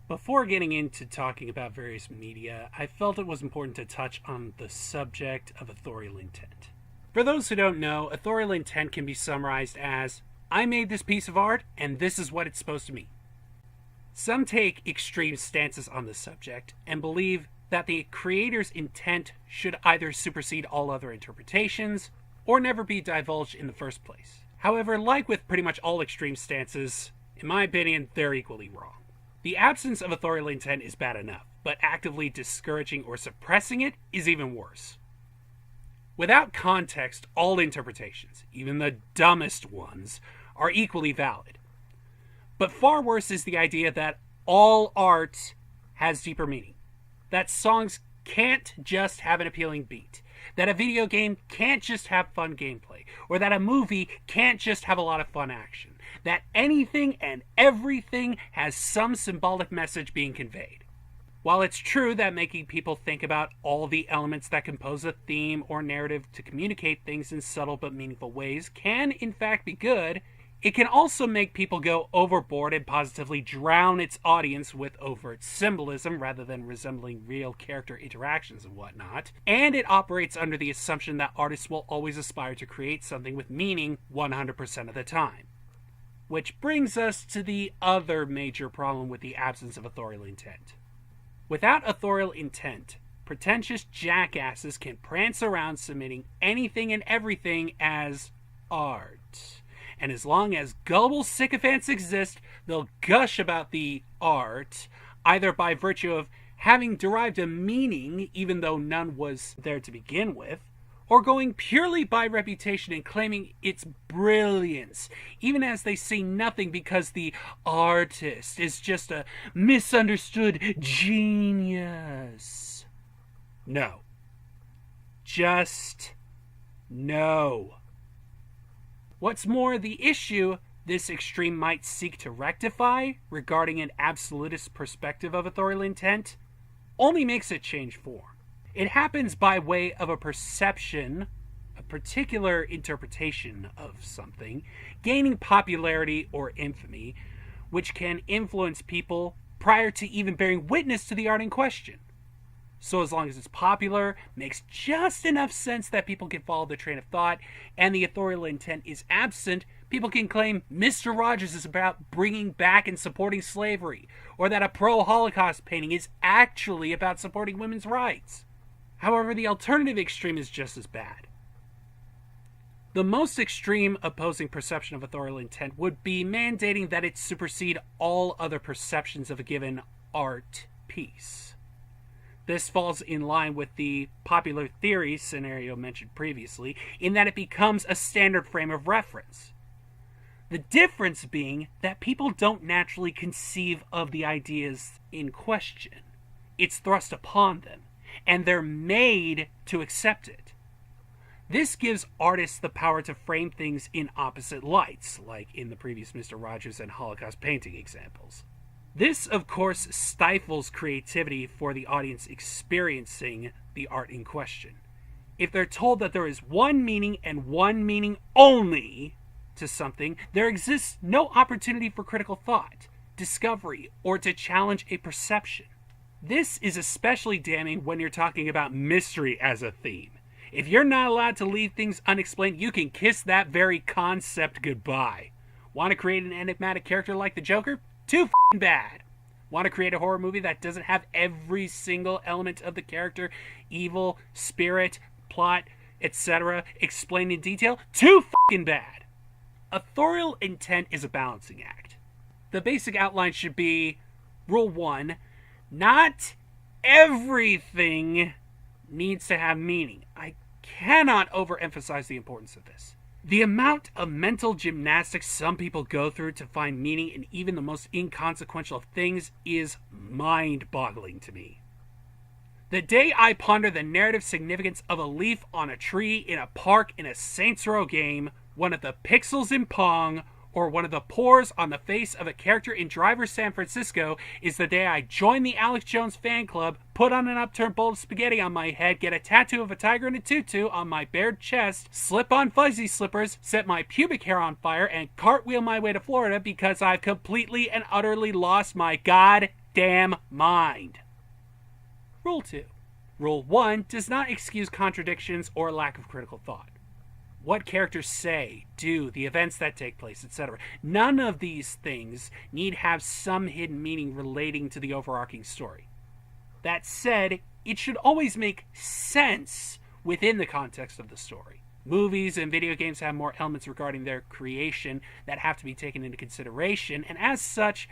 Before getting into talking about various media, I felt it was important to touch on the subject of authorial intent. For those who don't know, authorial intent can be summarized as, I made this piece of art, and this is what it's supposed to mean. Some take extreme stances on this subject and believe that the creator's intent should either supersede all other interpretations or never be divulged in the first place. However, like with pretty much all extreme stances, in my opinion, they're equally wrong. The absence of authorial intent is bad enough, but actively discouraging or suppressing it is even worse. Without context, all interpretations, even the dumbest ones, are equally valid. But far worse is the idea that all art has deeper meaning. That songs can't just have an appealing beat. That a video game can't just have fun gameplay. Or that a movie can't just have a lot of fun action. That anything and everything has some symbolic message being conveyed. While it's true that making people think about all the elements that compose a theme or narrative to communicate things in subtle but meaningful ways can in fact be good, it can also make people go overboard and positively drown its audience with overt symbolism rather than resembling real character interactions and whatnot. And it operates under the assumption that artists will always aspire to create something with meaning 100% of the time. Which brings us to the other major problem with the absence of authorial intent. Without authorial intent, pretentious jackasses can prance around submitting anything and everything as art. And as long as gullible sycophants exist, they'll gush about the art, either by virtue of having derived a meaning even though none was there to begin with, or going purely by reputation and claiming its brilliance, even as they say nothing because the artist is just a misunderstood genius. No. Just no. What's more, the issue this extreme might seek to rectify regarding an absolutist perspective of authorial intent only makes it change form. It happens by way of a perception, a particular interpretation of something, gaining popularity or infamy, which can influence people prior to even bearing witness to the art in question. So as long as it's popular, makes just enough sense that people can follow the train of thought, and the authorial intent is absent, people can claim Mr. Rogers is about bringing back and supporting slavery, or that a pro-Holocaust painting is actually about supporting women's rights. However, the alternative extreme is just as bad. The most extreme opposing perception of authorial intent would be mandating that it supersede all other perceptions of a given art piece. This falls in line with the popular theory scenario mentioned previously, in that it becomes a standard frame of reference. The difference being that people don't naturally conceive of the ideas in question. It's thrust upon them, and they're made to accept it. This gives artists the power to frame things in opposite lights, like in the previous Mr. Rogers and Holocaust painting examples. This, of course, stifles creativity for the audience experiencing the art in question. If they're told that there is one meaning and one meaning only to something, there exists no opportunity for critical thought, discovery, or to challenge a perception. This is especially damning when you're talking about mystery as a theme. If you're not allowed to leave things unexplained, you can kiss that very concept goodbye. Want to create an enigmatic character like the Joker? Too f***ing bad. Want to create a horror movie that doesn't have every single element of the character, evil, spirit, plot, etc., explained in detail? Too f***ing bad. Authorial intent is a balancing act. The basic outline should be, Rule 1, not everything needs to have meaning. I cannot overemphasize the importance of this. The amount of mental gymnastics some people go through to find meaning in even the most inconsequential of things is mind-boggling to me. The day I ponder the narrative significance of a leaf on a tree in a park in a Saints Row game, one of the pixels in Pong, or one of the pores on the face of a character in Driver San Francisco is the day I join the Alex Jones fan club, put on an upturned bowl of spaghetti on my head, get a tattoo of a tiger in a tutu on my bared chest, slip on fuzzy slippers, set my pubic hair on fire, and cartwheel my way to Florida because I've completely and utterly lost my god damn mind. Rule 2. Rule 1 does not excuse contradictions or lack of critical thought. What characters say, do, the events that take place, etc. None of these things need have some hidden meaning relating to the overarching story. That said, it should always make sense within the context of the story. Movies and video games have more elements regarding their creation that have to be taken into consideration, and as such,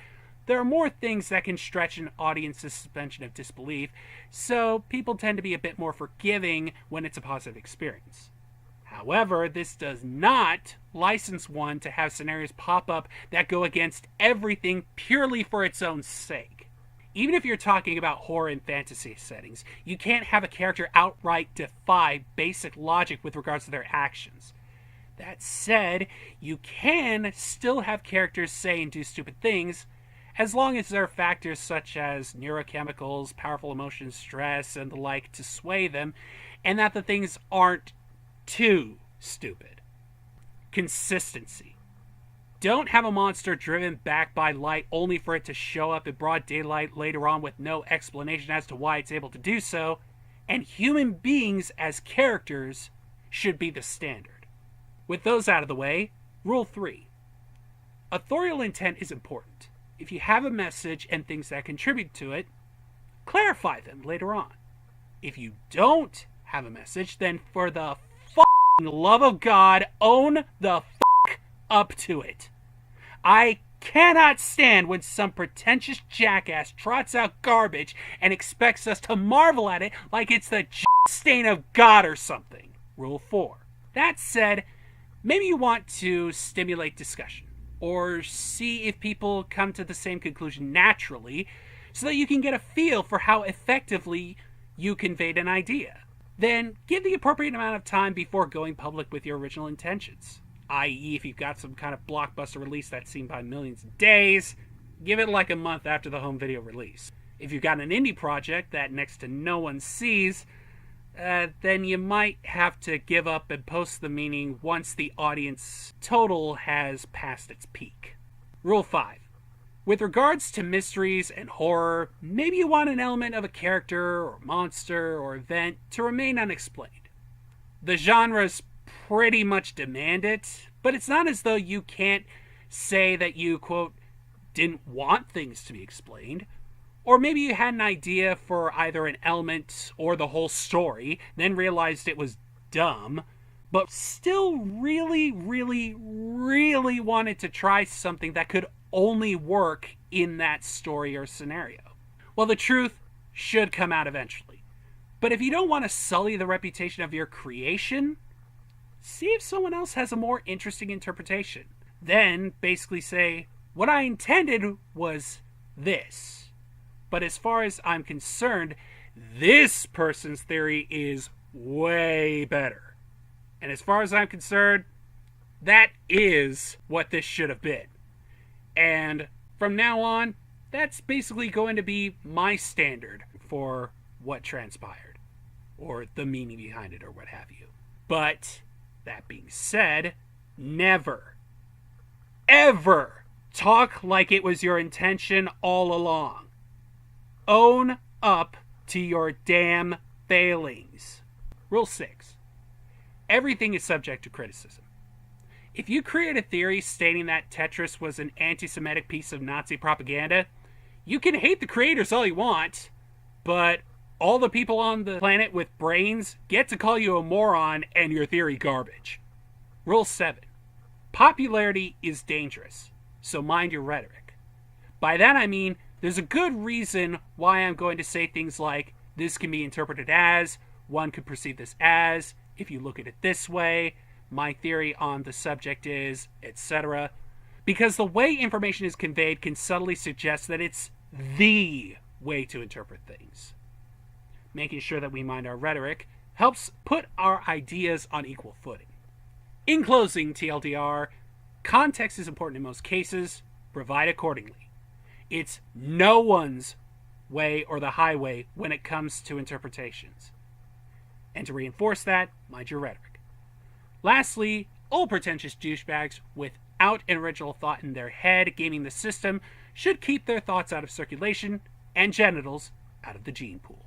there are more things that can stretch an audience's suspension of disbelief, so people tend to be a bit more forgiving when it's a positive experience. However, this does not license one to have scenarios pop up that go against everything purely for its own sake. Even if you're talking about horror and fantasy settings, you can't have a character outright defy basic logic with regards to their actions. That said, you can still have characters say and do stupid things, as long as there are factors such as neurochemicals, powerful emotions, stress, and the like to sway them, and that the things aren't too stupid. Consistency. Don't have a monster driven back by light only for it to show up in broad daylight later on with no explanation as to why it's able to do so, and human beings as characters should be the standard. With those out of the way, Rule 3. Authorial intent is important. If you have a message and things that contribute to it, clarify them later on. If you don't have a message, then for the love of God, own the up to it. I cannot stand when some pretentious jackass trots out garbage and expects us to marvel at it like it's the stain of God or something. Rule 4. That said, maybe you want to stimulate discussion or see if people come to the same conclusion naturally so that you can get a feel for how effectively you conveyed an idea. Then give the appropriate amount of time before going public with your original intentions. I.e., if you've got some kind of blockbuster release that's seen by millions of days, give it like a month after the home video release. If you've got an indie project that next to no one sees, then you might have to give up and post the meaning once the audience total has passed its peak. Rule 5. With regards to mysteries and horror, maybe you want an element of a character or monster or event to remain unexplained. The genres pretty much demand it, but it's not as though you can't say that you, quote, didn't want things to be explained. Or maybe you had an idea for either an element or the whole story, then realized it was dumb, but still really wanted to try something that could only work in that story or scenario. Well, the truth should come out eventually. But if you don't want to sully the reputation of your creation, see if someone else has a more interesting interpretation. Then basically say, what I intended was this. But as far as I'm concerned, this person's theory is way better. And as far as I'm concerned, that is what this should have been. And from now on, that's basically going to be my standard for what transpired, or the meaning behind it, or what have you. But, that being said, never, ever talk like it was your intention all along. Own up to your damn failings. Rule 6. Everything is subject to criticism. If you create a theory stating that Tetris was an anti-Semitic piece of Nazi propaganda, you can hate the creators all you want, but all the people on the planet with brains get to call you a moron and your theory garbage. Rule 7. Popularity is dangerous, so mind your rhetoric. By that I mean, there's a good reason why I'm going to say things like, this can be interpreted as, one could perceive this as, if you look at it this way, my theory on the subject is, etc. Because the way information is conveyed can subtly suggest that it's the way to interpret things. Making sure that we mind our rhetoric helps put our ideas on equal footing. In closing, TLDR, context is important in most cases. Provide accordingly. It's no one's way or the highway when it comes to interpretations. And to reinforce that, mind your rhetoric. Lastly, all pretentious douchebags without an original thought in their head gaming the system should keep their thoughts out of circulation and genitals out of the gene pool.